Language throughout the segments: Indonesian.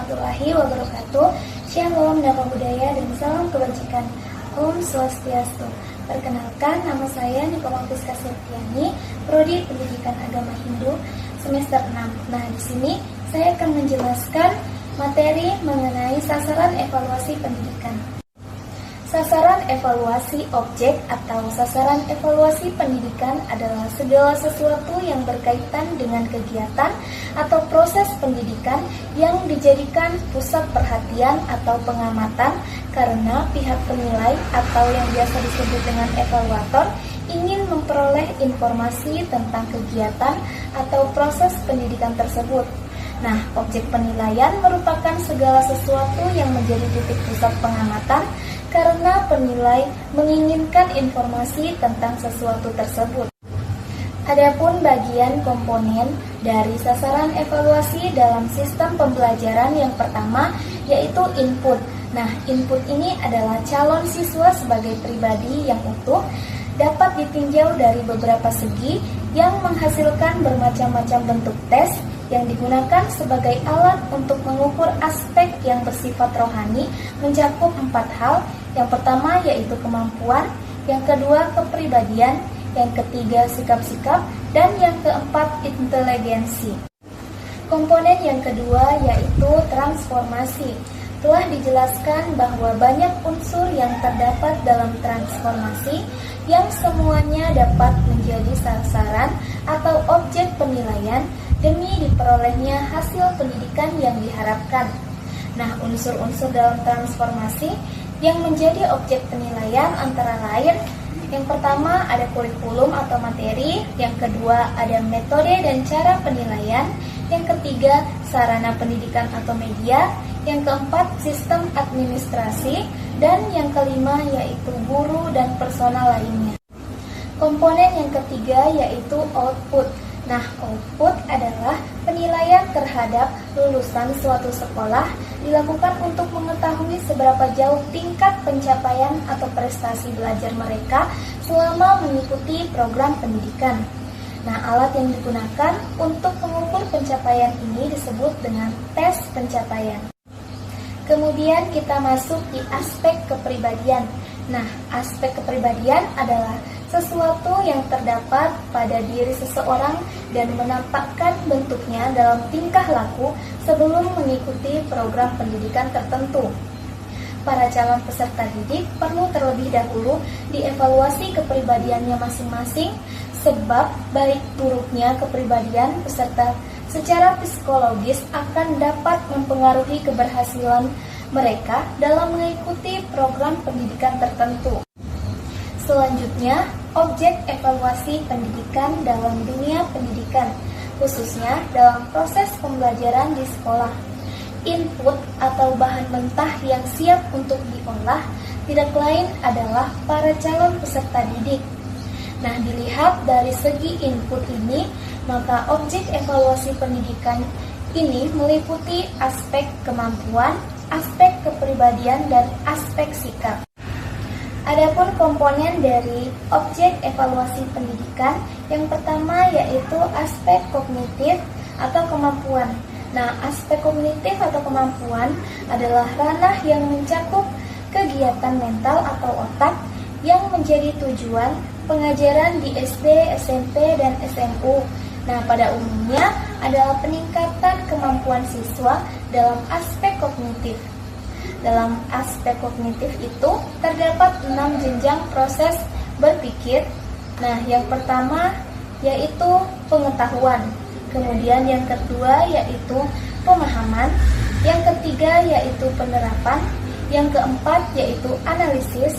warahmatullahi wabarakatuh. Shalom, nama budaya dan salam kebajikan. Om Swastiastu. Perkenalkan, nama saya Nikola Priska Septiani, Prodi Pendidikan Agama Hindu, semester 6. Nah, di sini saya akan menjelaskan materi mengenai sasaran evaluasi pendidikan. Sasaran evaluasi objek atau sasaran evaluasi pendidikan adalah segala sesuatu yang berkaitan dengan kegiatan atau proses pendidikan yang dijadikan pusat perhatian atau pengamatan karena pihak penilai atau yang biasa disebut dengan evaluator ingin memperoleh informasi tentang kegiatan atau proses pendidikan tersebut. Nah, objek penilaian merupakan segala sesuatu yang menjadi titik pusat pengamatan karena penilai menginginkan informasi tentang sesuatu tersebut. Adapun bagian komponen dari sasaran evaluasi dalam sistem pembelajaran yang pertama yaitu input. Nah, input ini adalah calon siswa sebagai pribadi yang utuh, dapat ditinjau dari beberapa segi yang menghasilkan bermacam-macam bentuk tes yang digunakan sebagai alat untuk mengukur aspek yang bersifat rohani mencakup 4 hal. Yang pertama yaitu kemampuan, yang kedua kepribadian, yang ketiga sikap-sikap, dan yang keempat inteligensi. Komponen yang kedua yaitu transformasi. Telah dijelaskan bahwa banyak unsur yang terdapat dalam transformasi yang semuanya dapat menjadi sasaran atau objek penilaian demi diperolehnya hasil pendidikan yang diharapkan. Nah, unsur-unsur dalam transformasi yang menjadi objek penilaian antara lain, yang pertama ada kurikulum atau materi, yang kedua ada metode dan cara penilaian, yang ketiga sarana pendidikan atau media, yang keempat sistem administrasi, dan yang kelima yaitu guru dan personal lainnya. Komponen yang ketiga yaitu output. Nah, output adalah penilaian terhadap lulusan suatu sekolah dilakukan untuk mengetahui seberapa jauh tingkat pencapaian atau prestasi belajar mereka selama mengikuti program pendidikan. Nah, alat yang digunakan untuk mengukur pencapaian ini disebut dengan tes pencapaian. Kemudian kita masuk di aspek kepribadian. Nah, aspek kepribadian adalah sesuatu yang terdapat pada diri seseorang dan menampakkan bentuknya dalam tingkah laku sebelum mengikuti program pendidikan tertentu. Para calon peserta didik perlu terlebih dahulu dievaluasi kepribadiannya masing-masing, sebab baik buruknya kepribadian peserta secara psikologis akan dapat mempengaruhi keberhasilan mereka dalam mengikuti program pendidikan tertentu. Selanjutnya, objek evaluasi pendidikan dalam dunia pendidikan, khususnya dalam proses pembelajaran di sekolah. Input atau bahan mentah yang siap untuk diolah tidak lain adalah para calon peserta didik. Nah, dilihat dari segi input ini, maka objek evaluasi pendidikan ini meliputi aspek kemampuan, aspek kepribadian, dan aspek sikap. Adapun komponen dari objek evaluasi pendidikan, yang pertama yaitu aspek kognitif atau kemampuan. Nah, aspek kognitif atau kemampuan adalah ranah yang mencakup kegiatan mental atau otak yang menjadi tujuan pengajaran di SD, SMP, dan SMU. Nah, pada umumnya adalah peningkatan kemampuan siswa dalam aspek kognitif. Dalam aspek kognitif itu terdapat 6 jenjang proses berpikir. Nah, yang pertama yaitu pengetahuan, kemudian yang kedua yaitu pemahaman, yang ketiga yaitu penerapan, yang keempat yaitu analisis,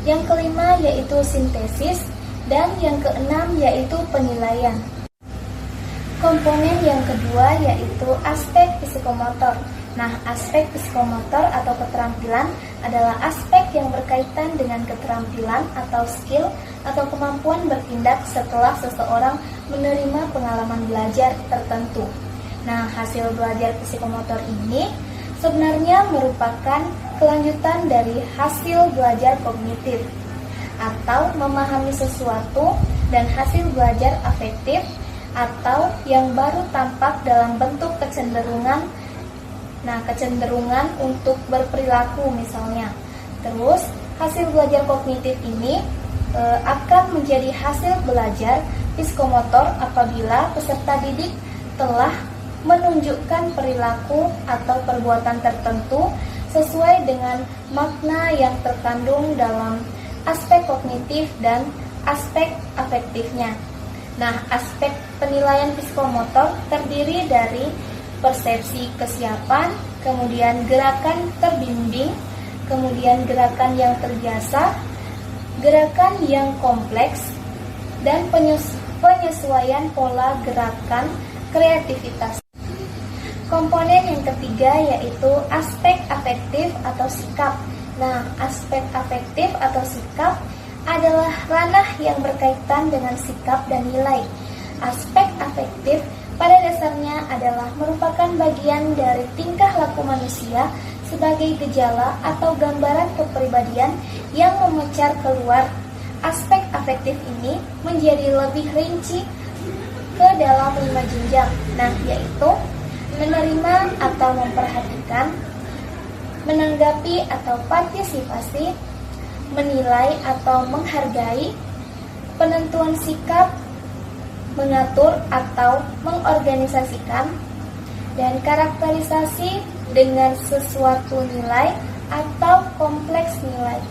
yang kelima yaitu sintesis, dan yang keenam yaitu penilaian. Komponen yang kedua yaitu aspek psikomotor. Nah, aspek psikomotor atau keterampilan adalah aspek yang berkaitan dengan keterampilan atau skill atau kemampuan bertindak setelah seseorang menerima pengalaman belajar tertentu. Nah, hasil belajar psikomotor ini sebenarnya merupakan kelanjutan dari hasil belajar kognitif atau memahami sesuatu, dan hasil belajar afektif atau yang baru tampak dalam bentuk kecenderungan. Nah, kecenderungan untuk berperilaku misalnya. Terus, hasil belajar kognitif ini akan menjadi hasil belajar psikomotor apabila peserta didik telah menunjukkan perilaku atau perbuatan tertentu sesuai dengan makna yang terkandung dalam aspek kognitif dan aspek afektifnya. Nah, aspek penilaian psikomotor terdiri dari persepsi kesiapan, kemudian gerakan terbimbing, kemudian gerakan yang terbiasa, gerakan yang kompleks, dan penyesuaian pola gerakan kreativitas. Komponen yang ketiga yaitu aspek afektif atau sikap. Nah, aspek afektif atau sikap adalah ranah yang berkaitan dengan sikap dan nilai. Aspek afektif pada dasarnya adalah merupakan bagian dari tingkah laku manusia sebagai gejala atau gambaran kepribadian yang memecar keluar. Aspek afektif ini menjadi lebih rinci ke dalam 5 jenjang. Nah, yaitu menerima atau memperhatikan, menanggapi atau partisipasi, menilai atau menghargai, penentuan sikap, mengatur atau mengorganisasikan, dan karakterisasi dengan sesuatu nilai atau kompleks nilai.